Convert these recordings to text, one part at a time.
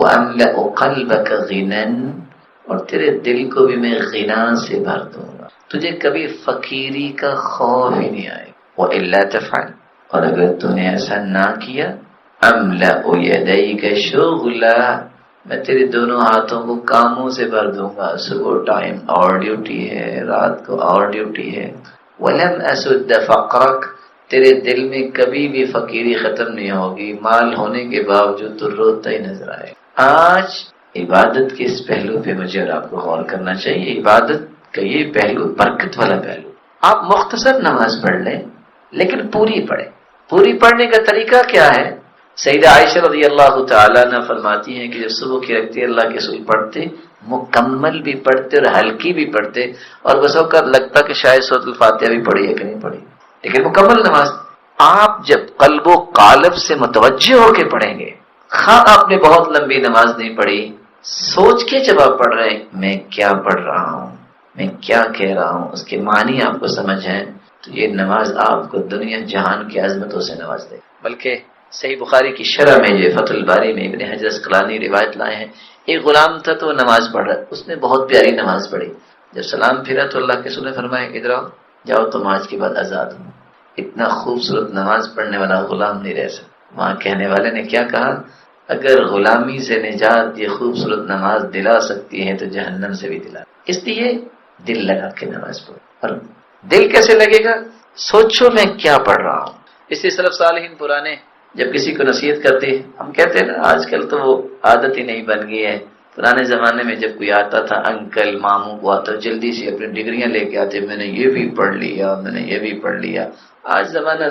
وَأَمْلَأُ قَلْبَكَ غِنًى، اور تیرے دل کو بھی میں غنا سے بھر دوں گا، تجھے کبھی فقیری کا خوف ہی نہیں آئے گا۔ وَإِلَّا تَفْعَلْ، اور اگر تو نے ایسا نہ کیا، أَمْلَأُ يَدَيْكَ شُغْلًا، میں تیرے دونوں ہاتھوں کو کاموں سے بھر دوں گا، صبح ٹائم اور ڈیوٹی ہے، رات کو اور ڈیوٹی ہے۔ وَلَمْ أَسُدَّ فَقْرَكَ، تیرے دل میں کبھی بھی فقیری ختم نہیں ہوگی، مال ہونے کے باوجود تو روتا ہی نظر آئے۔ آج عبادت کے اس پہلو پہ مجھے اور آپ کو غور کرنا چاہیے۔ عبادت کا یہ پہلو برکت والا پہلو، آپ مختصر نماز پڑھ لیں لیکن پوری پڑھیں۔ پوری پڑھنے کا طریقہ کیا ہے؟ سیدہ عائشہ رضی اللہ تعالیٰ عنہ فرماتی ہیں کہ جب صبح کی رکعتیں اللہ کے رسول پڑھتے، مکمل بھی پڑھتے اور ہلکی بھی پڑھتے، اور بس اوقات لگتا کہ شاید سورۃ الفاتحہ بھی پڑھی ہے کہ نہیں پڑھی، لیکن مکمل نماز آپ جب قلب و قالب سے متوجہ ہو کے پڑھیں گے، خواہ آپ نے بہت لمبی نماز نہیں پڑھی، سوچ کے جب آپ پڑھ رہے ہیں میں کیا پڑھ رہا ہوں، میں کیا کہہ رہا ہوں، اس کے معنی آپ کو سمجھ ہیں، تو یہ نماز آپ کو دنیا جہان کی عظمتوں سے نواز دے۔ بلکہ صحیح بخاری کی شرح میں جو فتح الباری میں ابن حجر اسقلانی روایت لائے ہیں، ایک غلام تھا تو وہ نماز پڑھ رہا، اس نے بہت پیاری نماز پڑھی، جب سلام پھرا تو اللہ کے رسول نے فرمایا ادھر آؤ، جاؤ تم آج کے بعد آزاد ہو۔ اتنا خوبصورت نماز پڑھنے والا غلام نہیں رہ سکتا۔ وہاں کہنے والے نے کیا کہا، اگر غلامی سے نجات یہ خوبصورت نماز دلا سکتی ہے تو جہنم سے بھی دلا۔ اس لیے دل لگا کے نماز پڑھو۔ اور دل کیسے لگے گا؟ سوچو میں کیا پڑھ رہا ہوں۔ اس لیے سلف صالحین پرانے جب کسی کو نصیحت کرتے ہیں، ہم کہتے ہیں نا آج کل تو وہ عادت ہی نہیں بن گئی ہے، پرانے زمانے میں جب کوئی آتا تھا انکل ماموں کو آتا جلدی سے اپنی ڈگریاں لے کے آتے، میں نے یہ بھی پڑھ لیا، میں نے یہ بھی پڑھ لیا۔ آج زمانہ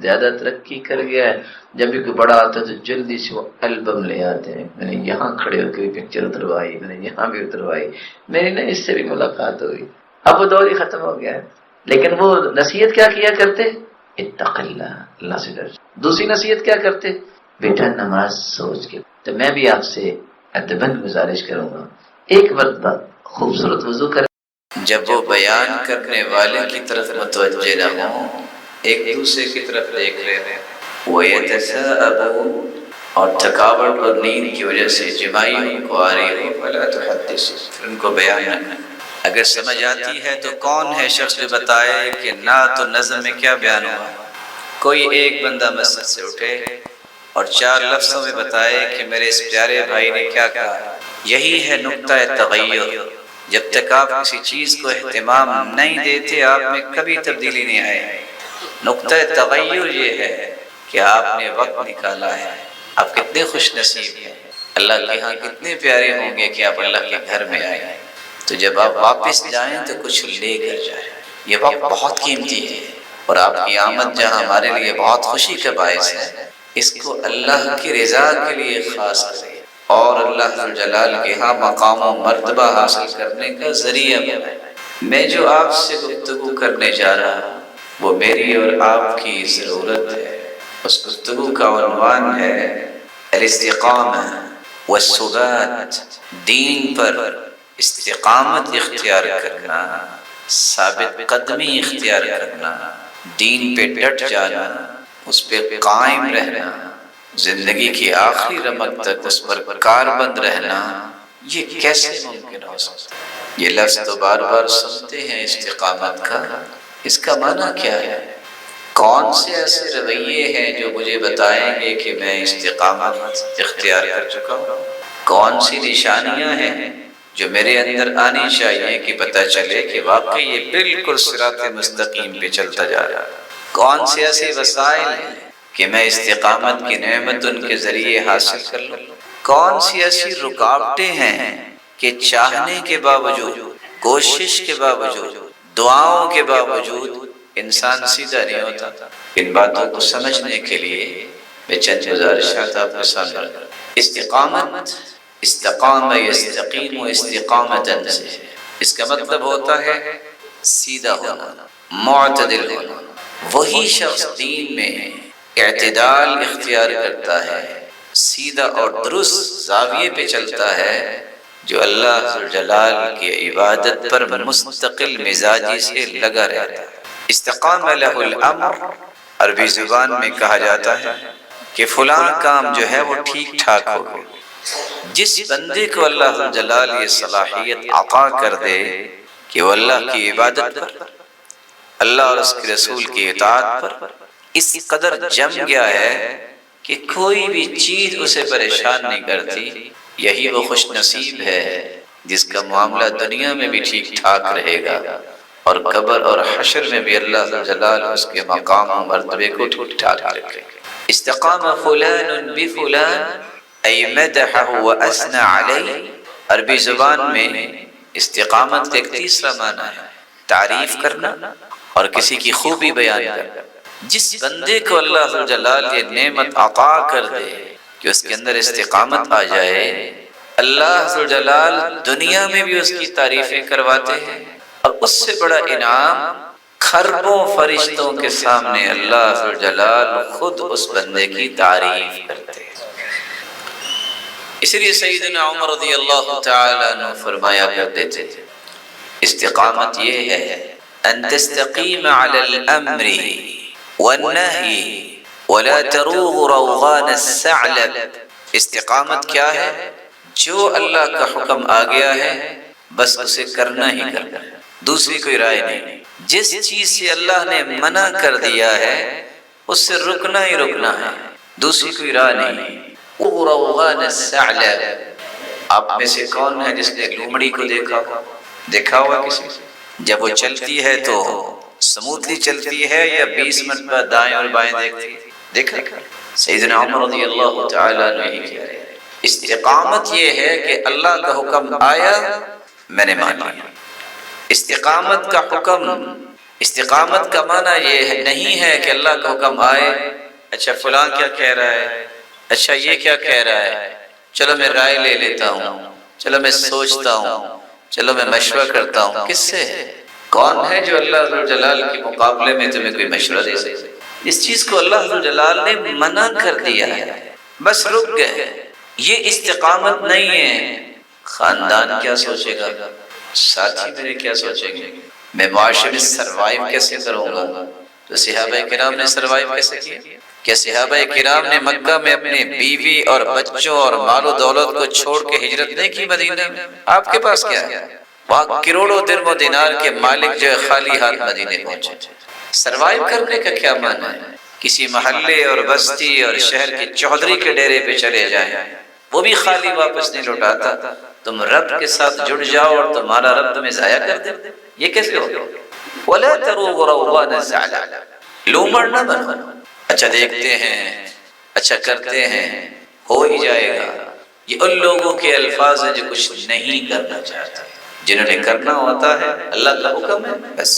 زیادہ ترقی کر گیا ہے، جب بھی کوئی بڑا آتا ہے تو جلدی سے وہ البم لے آتے ہیں، میں نے یہاں کھڑے ہو کے پکچر اتروائی، میں نے یہاں بھی اتروائی، میری نا اس سے بھی ملاقات ہوئی۔ اب وہ دور ہی ختم ہو گیا ہے، لیکن وہ نصیحت کیا کیا کرتے، اتق اللہ، اللہ سے ڈر۔ دوسری نصیحت کیا کرتے، بیٹا نماز سوچ کے۔ تو میں بھی آپ سے ادباً گزارش کروں گا، ایک وقت خوبصورت وضو کریں، جب وہ بیان کرنے والے کی طرف متوجہ نہ ہوں، ایک دوسرے کی طرف دیکھ رہے ہیں، وَيَتَسَاءَلُونَ، اور تھکاوٹ اور نیند کی وجہ سے جمائی ان کو آ رہی ہو، فَلَا تُحَدِّثُوا، پھر ان کو بیان نہ کریں۔ اگر سمجھ آتی ہے تو کون ہے شخص جو بتائے کہ نعت و نظم میں کیا بیان ہوا؟ کوئی ایک بندہ مسجد سے اٹھے اور 4 لفظوں میں بتائے کہ میرے اس پیارے بھائی نے کیا کہا۔ یہی ہے نقطہ تغیر۔ جب تک آپ کسی چیز کو اہتمام نہیں دیتے آپ میں کبھی تبدیلی نہیں آئے۔ نقطہ تغیر یہ ہے کہ آپ نے وقت نکالا ہے، آپ کتنے خوش نصیب ہیں، اللہ کے ہاں کتنے پیارے ہوں گے کہ آپ اللہ کے گھر میں آئے۔ تو جب آپ واپس جائیں تو کچھ لے کر جائیں، یہ وقت بہت قیمتی ہے، اور آپ کی آمد جہاں ہمارے لیے بہت خوشی کا باعث ہے، اس کو اللہ کی رضا کے لیے خاص کریں اور اللہ ذوالجلال کے ہاں مقام و مرتبہ حاصل کرنے کا ذریعہ بنائیں۔ میں جو آپ سے گفتگو کرنے جا رہا ہوں وہ میری اور آپ کی ضرورت ہے۔ اس گفتگو کا عنوان ہے الاستقامہ والثبات، دین پر استقامت اختیار کرنا، ثابت قدمی اختیار کرنا، دین پہ ڈٹ جانا، اس پہ قائم رہنا، زندگی کی آخری رمق تک اس پر کاربند رہنا، یہ کیسے ممکن ہو سکتا ہے؟ یہ لفظ تو بار بار سنتے ہیں استقامت کا، اس کا معنی کیا ہے؟ کون سے ایسے رویے ہیں جو مجھے بتائیں گے کہ میں استقامت اختیار کر چکا ہوں؟ کون سی نشانیاں ہیں جو میرے اندر آنی چاہیے کہ پتہ چلے کہ واقعی یہ بالکل صراط مستقیم پہ چلتا جا رہا ہے؟ کون سے ایسے وسائل ہیں کہ میں استقامت کی نعمت ان کے ذریعے حاصل کر لوں؟ کون سی ایسی رکاوٹیں ہیں کہ چاہنے کے باوجود، کوشش کے باوجود، دعاؤں کے باوجود انسان سیدھا نہیں ہوتا؟ ان باتوں کو سمجھنے کے لیے میں چند گزارشات آپ کے سامنے رکھوں۔ استقامت، استقام یستقیم و استقامتاً سے اس کا مطلب ہوتا ہے سیدھا ہونا، معتدل ہونا۔ وہی شخص دین میں اعتدال اختیار کرتا ہے، سیدھا اور درست زاویے پہ چلتا ہے، جو اللہ ذوالجلال کی عبادت پر مستقل مزاجی سے لگا رہتا ہے۔ استقام لہ الامر، عربی زبان میں کہا جاتا ہے کہ فلاں کام جو ہے وہ ٹھیک ٹھاک ہو گیا، جس بندے کو اللہ جلال یہ صلاحیت عطا کر دے کہ وہ اللہ کی عبادت پر، اللہ اور اس کے رسول کی اطاعت پر اس قدر جم گیا ہے کہ کوئی بھی چیز اسے پریشان نہیں کرتی، یہی وہ خوش نصیب ہے جس کا معاملہ دنیا میں بھی ٹھیک ٹھاک رہے گا اور قبر اور حشر میں بھی اللہ جلال اس کے مقام و مرتبے کو ٹھیک ٹھاک رکھے گا۔ استقام فلان بفلان ای مدحہ و اثنى علیہ، عربی زبان میں استقامت کا ایک تیسرا معنی ہے تعریف کرنا اور کسی کی خوبی بیان کرنا۔ جس بندے کو اللہ جلال یہ نعمت عطا کر دے کہ اس کے اندر استقامت آ جائے، اللہ جلال دنیا میں بھی اس کی تعریفیں کرواتے ہیں، اور اس سے بڑا انعام کھربوں فرشتوں کے سامنے اللہ جلال خود اس بندے کی تعریف کرتے ہیں۔ اس لیے سیدنا عمر رضی اللہ تعالیٰ عنہ فرمایا کرتے تھے استقامت یہ ہے ان تستقیم علی الامر والنہی ولا تروغ روغان الثعلب۔ استقامت کیا ہے؟ جو اللہ کا حکم آ گیا ہے بس اسے کرنا ہی کرنا ہے، دوسری کوئی رائے نہیں۔ جس چیز سے اللہ نے منع کر دیا ہے اس سے رکنا ہی رکنا ہے، دوسری کوئی راہ نہیں۔ روغان الثعلب، آپ میں سے کون ہے جس نے لومڑی کو دیکھا ہوا کسی؟ جب وہ چلتی ہے تو سموتھلی چلتی ہے یا 20 منٹ بعد دائیں اور بائیں دیکھتی ہے؟ دیکھا؟ سیدنا عمر رضی اللہ تعالیٰ عنہ ہی کہہ رہے ہیں استقامت یہ ہے کہ اللہ کا حکم آیا میں نے مان لیا۔ استقامت کا حکم، استقامت کا معنی یہ نہیں ہے کہ اللہ کا حکم آئے اچھا فلاں کیا کہہ رہا ہے، اچھا یہ کیا کہہ رہا ہے، چلو میں رائے لے لیتا ہوں، چلو میں سوچتا ہوں، چلو میں مشورہ کرتا ہوں۔ کس سے؟ کون ہے جو اللہ جلال کے مقابلے میں تمہیں کوئی مشورہ دے سکے؟ اس چیز کو اللہ جلال نے منع کر دیا ہے، بس رک گئے۔ یہ استقامت نہیں ہے۔ خاندان کیا سوچے گا، ساتھی میرے کیا سوچیں گے، میں معاشرے میں سروائیو کیسے کروں گا؟ تو صحابہ کرام نے سروائیو کیسے کیا؟ کیا صحابہ کرام نے مکہ میں اپنے بیوی اور بچوں اور مال و دولت کو چھوڑ کے ہجرت نہیں کی مدینہ میں؟ آپ کے پاس کیا ہے؟ وہاں کروڑوں درم و دینار کے مالک جو ہے خالی ہاتھ مدینے پہنچے۔ سروائیو کرنے کا کیا معنی ہے؟ کسی محلے اور بستی اور شہر کے چودھری کے ڈیرے پہ چلے جائیں، وہ بھی خالی واپس نہیں لوٹاتا، تم رب کے ساتھ جڑ جاؤ اور تمہارا رب تمہیں ضائع کر دے، یہ کیسے ہوگا؟ وَلَا تَرُوغُ رَوْغَانَ الثَّعْلَبِ، لومڑ نہ بنو، اچھا دیکھتے ہیں، اچھا کرتے ہیں، ہو ہی جائے گا۔ یہ ان لوگوں کے الفاظ ہیں جو کچھ نہیں کرنا چاہتے، جنہوں نے کرنا ہوتا ہے اللہ کا حکم ہے بس،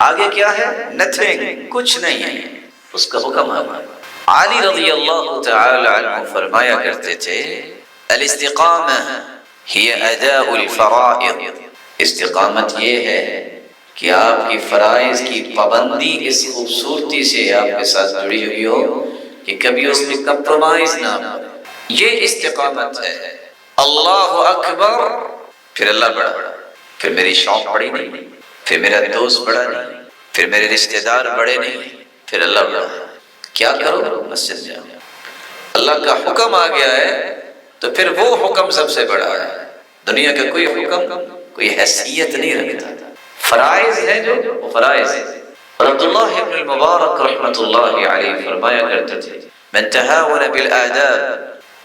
آگے کیا ہے؟ نتھنگ، کچھ نہیں ہے، اس کا حکم ہے۔ علی رضی اللہ تعالی عنہ فرمایا کرتے تھے الاستقامہ ہی اداء الفرائض، استقامت یہ ہے کہ آپ کی فرائض کی پابندی اس خوبصورتی سے آپ کے ساتھ جڑی ہوئی ہو کہ کبھی اس میں کمپرومائز نہ ہو، یہ استقامت ہے۔ اللہ اکبر، پھر اللہ بڑا، پھر میری شوق بڑی نہیں، پھر میرا دوست بڑا نہیں، پھر میرے رشتہ دار بڑے نہیں، پھر اللہ بڑا۔ کیا کرو؟ مسجد جاؤ۔ اللہ کا حکم آ گیا ہے تو پھر وہ حکم سب سے بڑا ہے، دنیا کا کوئی حکم کوئی حیثیت نہیں رکھتا، فرائض ہیں جو وہ فرائض ہیں۔ اور عبداللہ ابن المبارک رحمۃ اللہ علیہ فرمایا کرتے تھے من تہاون بالآداب،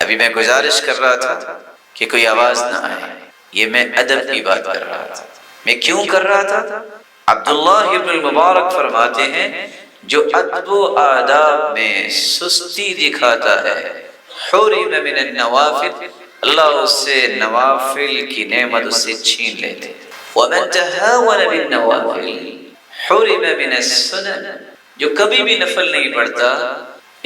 ابھی میں گزارش کر رہا تھا کہ کوئی آواز نہ آئے، یہ میں ادب کی بات کر رہا تھا۔ میں کیوں کر رہا تھا؟ عبداللہ ابن المبارک فرماتے ہیں جو ادب و آداب میں سستی دکھاتا ہے حرم من النوافل، اللہ اس سے نوافل کی نعمت اس سے چھین لیتے۔ ومن تہاون بالنوافل حرم من السنن، جو کبھی بھی نفل نہیں پڑھتا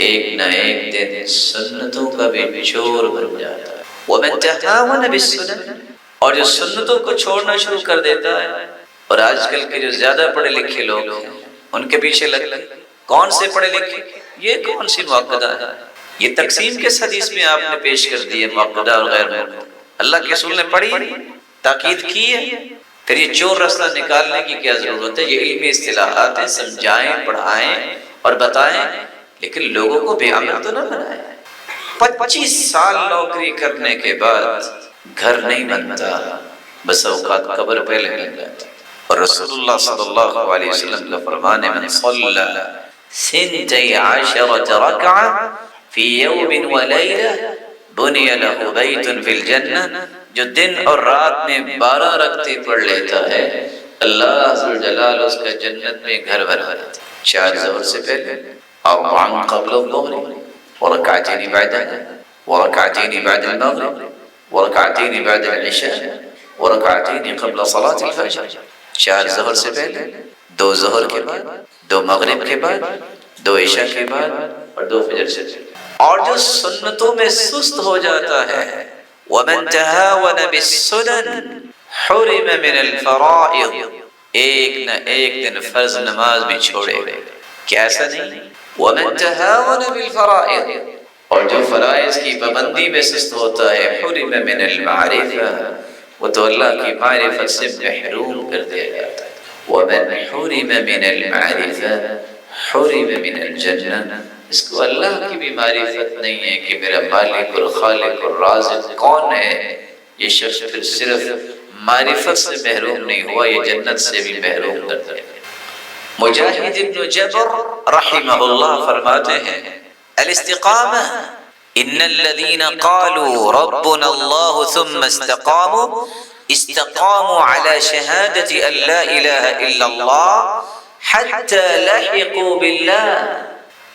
ایک نہ ایک دن سنتوں کا بھی چور بن جاتا ہے۔ ومن تہاون بالسنن، اور جو سنتوں کو چھوڑنا شروع کر دیتا ہے، اور آج کل کے جو زیادہ پڑھے لکھے لوگ ہیں ان کے پیچھے لگ کون سے پڑھے لکھے، یہ کون سی مؤکدہ ہے، یہ تقسیم کس حدیث میں آپ نے پیش کر دی ہے مؤکدہ اور غیر مؤکدہ؟ اللہ کے رسول نے پڑھی تاکید کی ہے، پھر یہ چور رستہ نکالنے کی کیا ضرورت ہے؟ یہ علمی اصطلاحات ہیں، سمجھائیں، پڑھائیں اور بتائیں، لیکن لوگوں کو بے عمل تو نہ بنائیں۔ 25 سال نوکری کرنے کے بعد گھر نہیں بنتا، بس اوقات قبر پہلے بن جاتی. اور رسول اللہ صلی اللہ علیہ وسلم کا فرمان ہے من صلی 12 رکعہ فی یوم ولیلہ بنی لہ بیت فی الجنہ، جو دن اور رات میں 12 رکعتیں پڑھ لیتا ہے اللہ ذوالجلال اس کا جنت میں گھر بنا دیتا ہے. 4 ظہر سے پہلے، اربع قبل الظہر، ورکعتین بعدها، ورکعتین بعد المغرب، ورکعتین بعد العشاء، ورکعتین قبل صلاة الفجر. 4 ظہر سے پہلے، 2 ظہر کے بعد، 2 مغرب کے بعد، 2 عشاء کے بعد اور 2 فجر سے پہلے. اور جو سنتوں میں سست ہو جاتا ہے وَمَن تَهَاوَنَ بِالسُّنَنِ حُرِمَ مِنَ الْفَرَائِضِ، ایک نہ ایک دن فرض نماز بھی چھوڑے گئے. کیا ایسا نہیں؟ وَمَن تَهَاوَنَ بِالْفَرَائِضِ، اور جو فرائض کی پابندی میں سست ہوتا ہے حُرِمَ مِنَ الْمَعْرِفَةِ، وہ تو اللہ کی معرفت سے محروم کر دیا جاتا ہے. وَمَنْ حُرِمَ مِنَ الْمَعْرِفَةِ حُرِمَ مِنَ الْجَنَّةِ، اس کو اللہ کی بھی معرفت نہیں ہے کہ میرا مالک اور خالق اور رازق کون ہے، یہ شخص پھر صرف معرفت سے محروم نہیں ہوا، یہ جنت سے بھی محروم کر دیا. مجاہد ابن جبر رحمہ اللہ فرماتے ہیں الاستقامہ ان الذين قالوا ربنا الله ثم استقاموا استقاموا على شهادة ان لا اله الا الله حتى لحقوا بالله.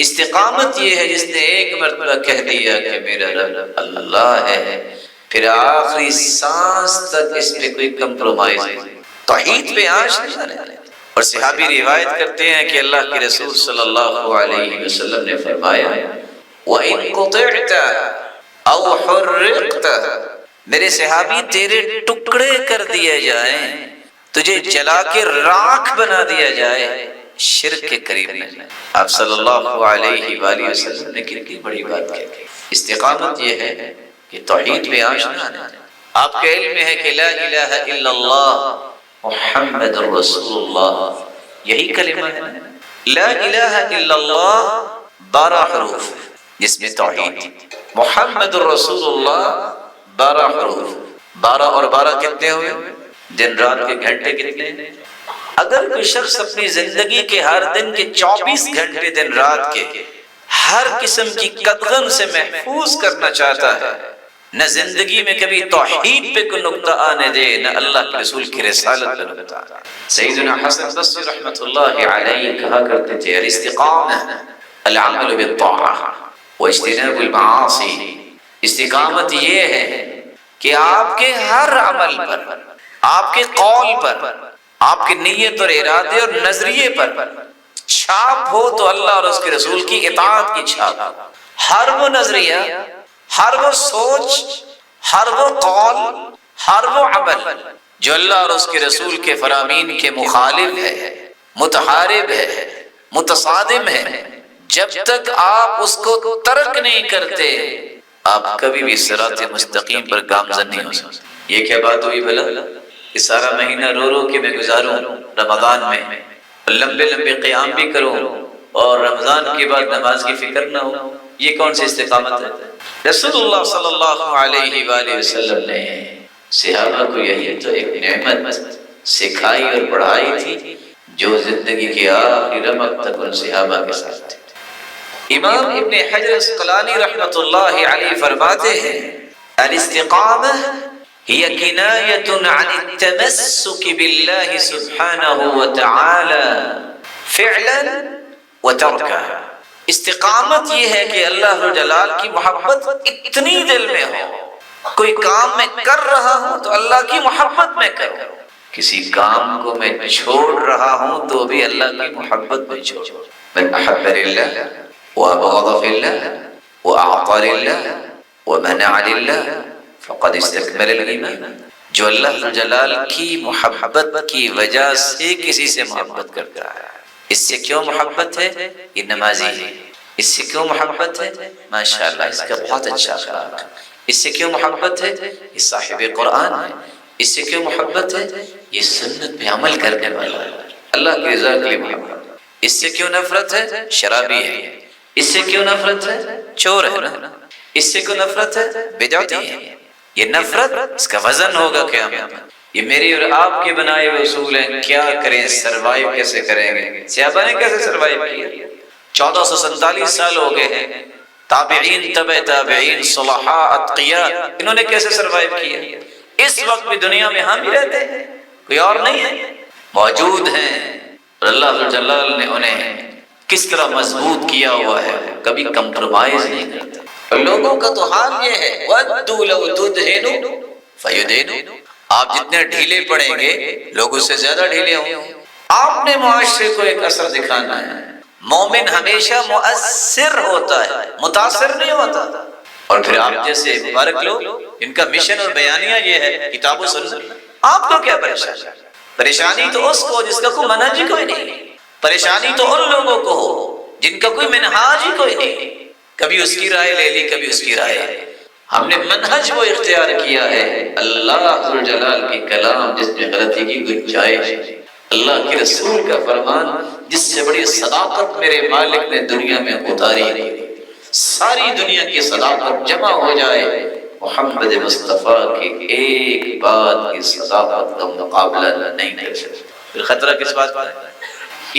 استقامت یہ ہے جس نے ایک مرتبہ کہہ دیا کہ میرا رب اللہ ہے، پھر آخری سانس تک اس پہ کوئی کمپرومائز نہیں، توحید پہ آنچ نہیں رہے. اور صحابی روایت کرتے ہیں کہ اللہ کے رسول صلی اللہ علیہ وسلم نے فرمایا وَإِن قُطِعْتَ أَوْ حُرِّقْتَ، میرے صحابی تیرے ٹکڑے کر دیے جائیں، تجھے جلا کے راکھ بنا دیا جائے، شرک کے قریب نہیں. آپ صلی اللہ علیہ وآلہ وسلم نے کتنی بڑی بات کہی. استقامت یہ ہے کہ توحید پہ آنچ نہ آنے. آپ کے علم میں ہے کہ لا الہ الا اللہ محمد رسول اللہ، یہی کلمہ ہے. لا الہ الا اللہ 12 حروف جس میں توحید، محمد رسول اللہ 12 حروف. 12 اور 12 کتنے ہوئے؟ دن رات کے گھنٹے کتنے؟ اگر کوئی شخص اپنی زندگی کے ہر دن کے 24 گھنٹے دن رات کے ہر قسم کی قدغن سے محفوظ کرنا چاہتا ہے، نہ زندگی میں کبھی توحید پہ کوئی نقطہ آنے دے، نہ اللہ کے رسول کی رسالت پہ نقطہ آنے. سیدنا حسن بصری رحمۃ اللہ علیہ کہا کرتے تھے الاستقامہ العمل بالطاعہ واجتناب المعاصی. استقامت یہ ہے کہ آپ کے ہر عمل پر، آپ کے قول پر، آپ کی نیت اور ارادے اور نظریے پر چھاپ ہو تو اللہ اور اس کے رسول کی اطاعت کی چھاپ. ہر وہ نظریہ، ہر وہ سوچ، ہر وہ قول، ہر وہ عمل جو اللہ اور اس کے رسول کے فرامین کے مخالف ہے، متحارب ہے، متصادم ہے، جب تک آپ اس کو ترک نہیں کرتے آپ کبھی بھی صراط مستقیم پر گامزن نہیں ہو سکتے. یہ کیا بات ہوئی بھلا کہ سارا مہینہ رو رو کے میں گزاروں رمضان میں، لمبے لمبے قیام بھی کروں اور رمضان کے بعد نماز کی فکر نہ ہو؟ یہ کون سی استقامت ہے؟ رسول اللہ صلی اللہ علیہ وآلہ وسلم نے صحابہ کو یہی تو ایک نعمت سکھائی اور پڑھائی تھی جو زندگی کے آخری رمق تک ان صحابہ کے ساتھ تھی. امام ابن حجر اسقلانی رحمۃ اللہ علیہ فرماتے ہیں الاستقامہ هي كناية عن التمسك بالله سبحانه وتعالى فعلا وتركا. استقامت یہ ہے کہ اللہ جلال کی محبت اتنی دل میں ہو، کوئی کام میں کر رہا ہوں تو اللہ کی محبت میں کروں، کسی کام کو میں چھوڑ رہا ہوں تو بھی اللہ کی محبت میں چھوڑوں. من احب للہ وابغض فی اللہ واعطى للہ ومنع للہ فقد استکمل الایمان. جو اللہ جلال کی محبت کی وجہ سے کسی سے محبت کرتا ہے، اس سے کیوں محبت ہے؟ یہ نمازی ہے. اس سے کیوں محبت ہے؟ ماشاءاللہ اس کا بہت اچھا اخلاق ہے. اس سے کیوں محبت ہے؟ یہ صاحب قرآن ہے. اس سے کیوں محبت ہے؟ یہ سنت پہ عمل کرنے والا ہے، اللہ کی رضا کے لیے محبت. اس سے کیوں نفرت ہے؟ شرابی ہے. اس سے کیوں نفرت ہے؟ چور ہے نا. اس سے کوئی نفرت ہے؟ بدعتی ہے یہ نفرت، اس کا وزن ہوگا قیامت میں۔ یہ میری اور آپ کے بنائے ہوئے اصول ہیں، کیا کریں، سروائیو کیسے کریں گے؟ صحابہ نے کیسے سروائیو کیا؟ 1447 سال ہو گئے ہیں، تابعین، تبع تابعین، صلحاء، اتقیاء، انہوں نے کیسے سروائیو کیا؟ اس وقت بھی دنیا میں ہم ہی رہتے ہیں، کوئی اور نہیں ہے، موجود ہیں، اور اللہ جلال نے انہیں کس طرح مضبوط کیا ہوا ہے، کبھی کمپرومائز نہیں کرتے۔ اور لوگوں کا تو حال یہ ہے، وَدُّوا لَوْ تُدْهِنُوا فَيُدْهِنُوا، آپ جتنے ڈھیلے پڑیں گے لوگ اس سے زیادہ ڈھیلے ہوں گے۔ آپ نے معاشرے کو ایک اثر دکھانا ہے۔ مومن ہمیشہ مؤثر ہوتا ہے، متاثر نہیں ہوتا۔ اور پھر آپ جیسے مبارک لوگ، ان کا مشن اور بیانیہ یہ ہے، کتاب و سنت، آپ کو کیا پریشانی؟ پریشانی تو اس کو جس کا کوئی منہج ہی کوئی نہیں، پریشانی تو ان لوگوں کو ہو جن کا کوئی منہاج ہی کوئی نہیں، کبھی اس کی رائے لے لی، کبھی اس کی رائے۔ ہم نے منہج وہ اختیار کیا ہے، اللہ ذوالجلال کی کلام جس میں غلطی کی گنجائش ہے، اللہ کے رسول کا فرمان جس سے بڑی صداقت میرے مالک نے دنیا میں اتاری ہے، ساری دنیا کی صداقت جمع ہو جائے، محمد مصطفیٰ کی ایک بات کی صداقت کا مقابلہ نہیں کر سکتے۔ پھر خطرہ کس بات کا ہے؟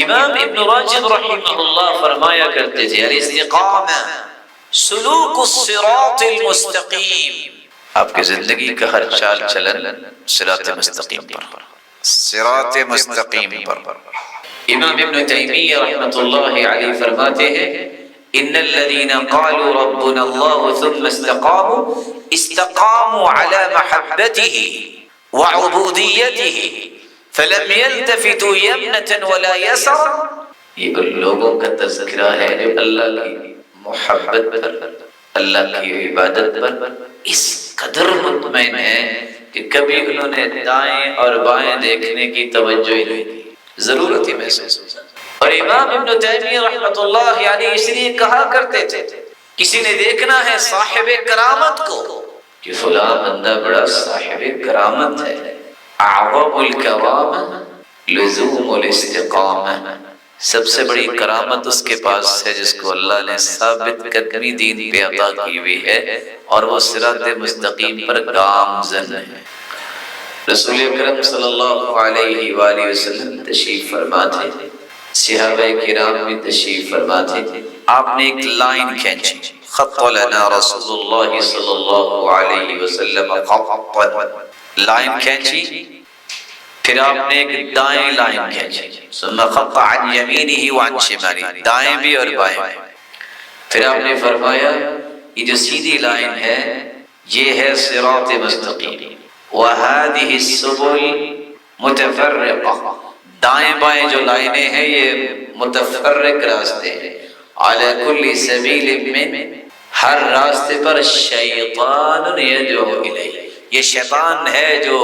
امام ابن راجب رحمہ اللہ فرمایا کرتے تھے، الاستقامہ سلوک الصراط المستقیم، آپ کی زندگی کا ہر چال چلن صراط مستقیم پر، صراط مستقیم پر۔ امام ابن تیمیہ رحمۃ اللہ علیہ فرماتے ہیں، ان الذين قالوا ربنا الله ثم استقاموا استقاموا على محبته وعبوديته فلم يلتفتوا يمنة ولا يسرا۔ یہ ان لوگوں کا تذکرہ ہے جو اللہ کی محبت پر، اللہ کی عبادت پر اس قدر مطمئن ہے کہ کبھی انہوں نے دائیں اور بائیں دیکھنے کی توجہ ہی نہیں کی، ضرورت ہی محسوس ہوئی۔ اور امام ابن تیمیہ رحمۃ اللہ علیہ اس لیے کہا کرتے تھے، کسی نے دیکھنا ہے صاحب کرامت کو کہ فلاں بندہ بڑا صاحب کرامت ہے، اعظم الکرامہ لزوم الاستقامہ، سب سے بڑی کرامت اس کے پاس ہے جس کو اللہ نے ثابت قدمی دین پہ عطا کی ہوئی ہے، اور وہ صراط مستقیم پر گامزن ہے۔ رسول اکرم صلی اللہ علیہ وآلہ وسلم تشریف فرما تھے، صحابہ کرام بھی تشریف فرما تھے، آپ نے ایک لائن کھینچی، خط لنا رسول اللہ صلی اللہ علیہ وسلم خطا، لائن کھینچی، پھر آپ نے ایک دائیں لائن کھینچی، ثم خط عن یمینہ وعن شمالہ، دائیں بھی اور بائیں۔ پھر آپ نے فرمایا یہ جو سیدھی لائن ہے یہ ہے صراط مستقیم، وَهَذِهِ السُّبُلُ مُتَفَرِّقَةٌ، دائیں بائیں جو لائنیں ہیں یہ متفرق راستے ہیں، عَلَى كُلِّ سَبِيلٍ مِّنْ، ہر راستے پر شیطان یدعو الیہ، یہ شیطان ہے جو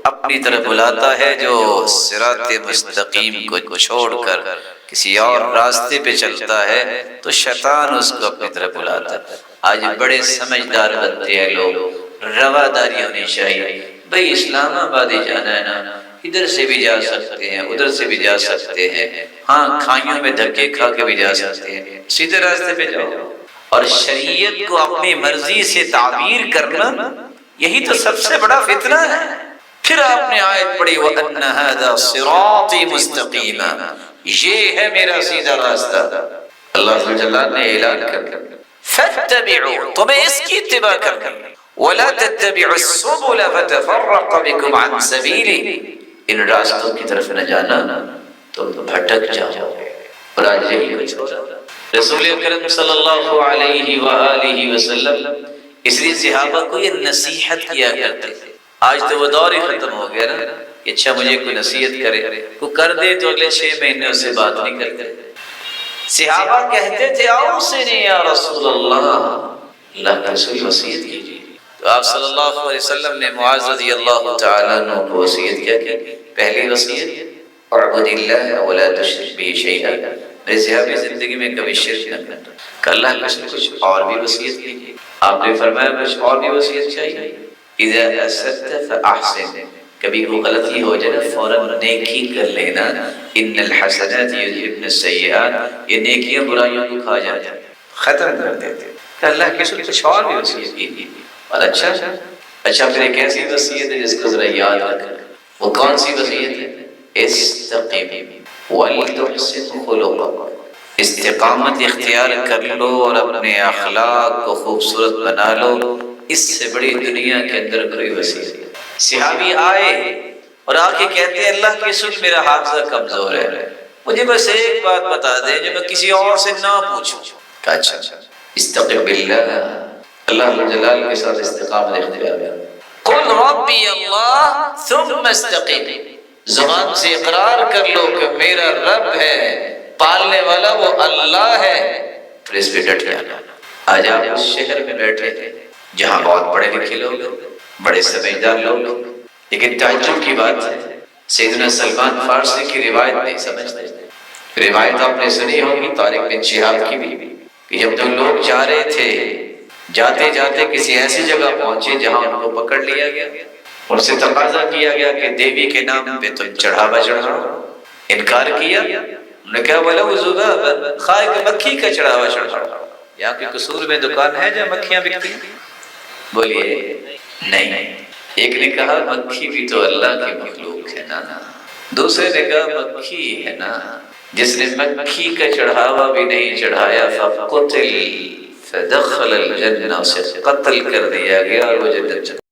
اپنی طرف بلاتا ہے، جو صراط مستقیم کو چھوڑ کر کسی اور راستے پہ چلتا ہے تو شیطان اس کو اپنی طرف بلاتا ہے۔ آج بڑے سمجھدار بنتے ہیں لوگ، رواداری ہونی چاہیے، بھئی اسلام آباد ہی جانا ہے نا، ادھر سے بھی جا سکتے ہیں، ادھر سے بھی جا سکتے ہیں، ہاں کھائیوں میں دھکے کھا کے بھی جا سکتے ہیں، سیدھے راستے پہ جاؤ۔ اور شریعت کو اپنی مرضی سے تعبیر کرنا یہی تو سب سے بڑا فتنہ ہے۔ پھر آپ نے آیت پڑھی وَأَنَّ هَذَا صِرَاطِي مُسْتَقِيمًا، یہ ہے میرا سیدھا راستہ۔ اللہ جلال نے اعلان کر فَاتَّبِعُوا، تمہیں اس کی اتباع کرنا، وَلَا تَتَّبِعُوا السُّبُلَ فَتَفَرَّقَ بِكُمْ عَنْ سَبِيلِهِ، ان راستوں کی طرف نہ جانا تم بھٹک جاؤ گے۔ اور آج یہی کچھ ہو رہا ہے۔ رسول اکرم صلی اللہ علیہ وآلہ وسلم اس لیے صحابہ کو یہ نصیحت کیا کرتے تھے۔ آج تو وہ دور ہی ختم ہو گیا نا کہ اچھا مجھے کوئی نصیحت کرے، کوئی کر دے تو اگلے 6 مہینے اس سے بات نہیں کرتے۔ صحابہ کہتے تھے اوصنی یا رسول اللہ، اللہ کا رسول وصیت کیجیے۔ تو آپ صلی اللہ علیہ وسلم نے معاذ رضی اللہ تعالیٰ عنہ کو وصیت کیا کی؟ پہلی وصیت اعبد اللہ ولا تشرک بہ شیئا، میرے صحابی زندگی میں کبھی شرک نہ کرنا۔ کہ اللہ کا کچھ اور بھی وصیت کیجیے، آپ نے فرمایا کچھ اور بھی وصیت چاہیے؟ اذا اسأت فاحسن، کبھی وہ غلطی ہو جائے نا فوراً نیکی کر لینا، ان الحسنات یذہبن السیئات، یہ نیکیاں برائیوں کو کھا جاتی ہیں، ختم کر دیتے۔ کہ اللہ کے رسول کچھ اور بھی وصیت کی. اور اچھا پھر ایک ایسی وصیت ہے جس کو ذرا یاد رکھنا. وہ کون سی وصیت ہے؟ استقم ولتحسن خلقک. استقامت اختیار کر لو اور اپنے اخلاق کو خوبصورت بنا لو. اس سے بڑی دنیا کے اندر کوئی وصیت. صحابی آئے اور آ کے کہتے ہیں اللہ کے رسول میرا حافظہ کمزور ہے، مجھے بس ایک بات بتا دیں جو میں کسی اور سے نہ پوچھوں. اچھا استقم باللہ، اللہ جلال کے ساتھ استقامت اختیار کر. قل ربی اللہ ثم استقم. زبان سے اقرار کر لو کہ میرا رب ہے، پالنے والا وہ اللہ ہے، پھر اس پہ ڈٹ جانا. آج آپ اس شہر میں بیٹھے تھے جہاں بہت پڑھے لکھے لوگ، بڑے سمجھدار لوگ، لیکن تعجب کی بات ہے سیدنا سلمان فارسی کی روایت نہیں سمجھتے. روایت آپ نے سنی ہوگی طارق بن شہاب کی بھی، کہ جب دو لوگ جا رہے تھے، جاتے جاتے کسی ایسی جگہ پہنچے جہاں ان کو پکڑ لیا گیا. ان سے تقاضا کیا گیا کہ دیوی کے نام پہ تم چڑھاوا چڑھاؤ. انکار کیا. انہوں نے کہا بولا وہ ذباب خواہ کہ مکھی کا چڑھاوا چڑھاؤ. یہاں کے قصور میں دکان ہے جہاں مکھیاں بکتی ہیں؟ بولیے نہیں. ایک نے کہا مکھی بھی تو اللہ کی مخلوق ہے نا. دوسرے نے کہا مکھی ہے نا، جس نے مکھی کا چڑھاوا بھی نہیں چڑھایا فقتل فدخل الجنہ، اسے قتل کر دیا گیا اور وہ جنت